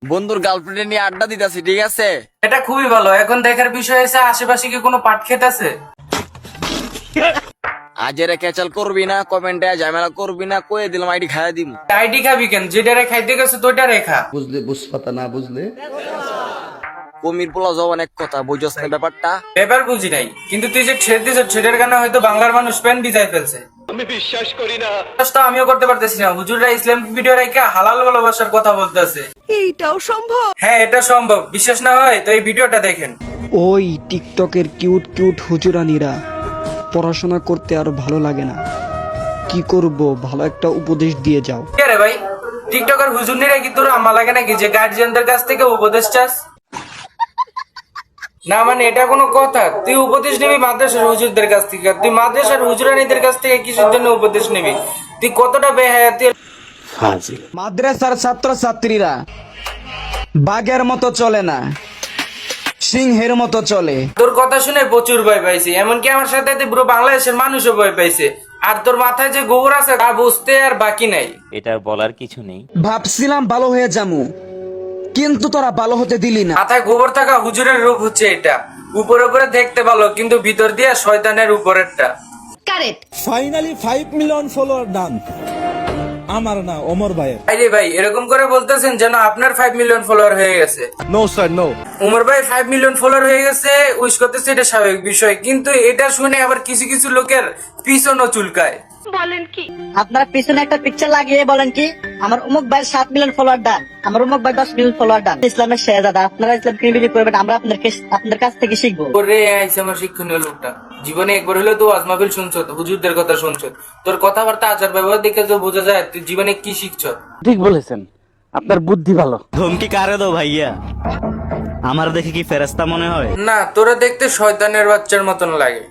বন্ধুর গার্লফ্রেন্ড নিয়ে আড্ডা দিতেছি, ঠিক আছে? এটা খুবই ভালো। এখন দেখার বিষয় আছে আশেপাশে কি কোনো পাট ক্ষেত আছে? আজেরে ক্যাচাল করবি না, কমেন্টে ঝামেলা করবি না, কয়ে দিলাম আইডি খাইয়া দিম। আইডি খাবি কেন? যেটারে খাইতে গেছে তোইটা রেখা। বুঝলে বুঝপাতা না বুঝলে কমির পোলা যাও অনেক কথা, বুঝছ না ব্যাপারটা? পেপার বুঝি নাই, কিন্তু তুই যে ছেড়ে দিছ ছেড়ের কারণে হয়তো বাংলার মানুষ প্যান ভিজাই ফেলছে। আমি বিশ্বাস করি না। কাজটা আমিও করতে পারতেছি না। হুজুররা ইসলাম ভিডিও রেখে হালাল ভালোবাসার কথা বলতেছে। এইটাও সম্ভব? হ্যাঁ, এটা সম্ভব। বিশ্বাস না হয় তো এই ভিডিওটা দেখেন। ওই টিকটকের কিউট কিউট হুজুরানিরা পড়াশোনা করতে আর ভালো লাগে না, কি করব? ভালো একটা উপদেশ দিয়ে যাও। কে রে ভাই? টিকটকার হুজুরনিরা কি তোর আম্মা লাগে নাকি যে গার্জিয়ানদের কাছ থেকে উপদেশ চাস? না মানে এটা কোনো কথা? তুই উপদেশ নিবি মাদ্রাসার হুজুরদের কাছ থেকে, তুই মাদ্রাসার হুজুরানিদের কাছ থেকে কিসের জন্য উপদেশ নিবি? তুই কতটা বেহায়াতি। মাদ্রাসার ছাত্র ছাত্রীরা বাঘের মতো চলে না, সিংহের মতো চলে। তোর কথা শুনে প্রচুর ভয় পাইছি, এমনকি আমার সাথে পুরো বাংলাদেশের মানুষও ভয় পাইছে। আর তোর মাথায় যে গোবর আছে তা বুঝতে আর বাকি নাই। এটা বলার কিছু নেই। ভাবছিলাম ভালো হয়ে যামু, কিন্তু তোরা ভালো হতে দিলি না। মাথায় গোবর থাকা হুজুরের রূপ হচ্ছে এটা। উপরে উপরে দেখতে ভালো, কিন্তু ভিতর দিয়ে শয়তানের উপরেরটা। Correct. Finally 5 million follower done. আমার না ওমর ভাইয়ের। আরে ভাই এরকম করে বলতেছেন যেন আপনার 5 মিলিয়ন ফলোয়ার হয়ে গেছে। No sir no. উমর ভাই 5 মিলিয়ন ফলোয়ার হয়ে গেছে, উইশ করতেছে, এটা স্বাভাবিক বিষয়। কিন্তু এটা শুনে আবার কিছু কিছু লোকের পিছনও চুলকায়। বলেন কি? আপনার পিছনে একটা পিকচার লাগিয়ে বলেন কি আমার অমুক ভাই 7 মিলিয়ন ফলোয়ার ডান, আমার অমুক ভাই 10 মিলিয়ন ফলোয়ার ডান। ইসলামের শেহজাদা, আপনারা ইসলাম কিভাবে করবেন আমরা আপনাদের কাছ থেকে শিখবো। ওরে আইছে আমার শিক্ষণীয় লোকটা। জীবনে একবার হলেও তো ওয়াজ মাহফিল শুনছ, হুজুরদের কথা শুনছ। তোর কথাবার্তা আচার ব্যবহার দেখে তো বোঝা যায় তুই জীবনে কি শিখছ। ঠিক বলেছেন, আপনার বুদ্ধি ভালো। ধমকি কারে দো ভাইয়া? আমার দেখে কি ফেরেশতা মনে হয়? না, তোরা দেখতে শয়তানের বাচ্চার মতন লাগে।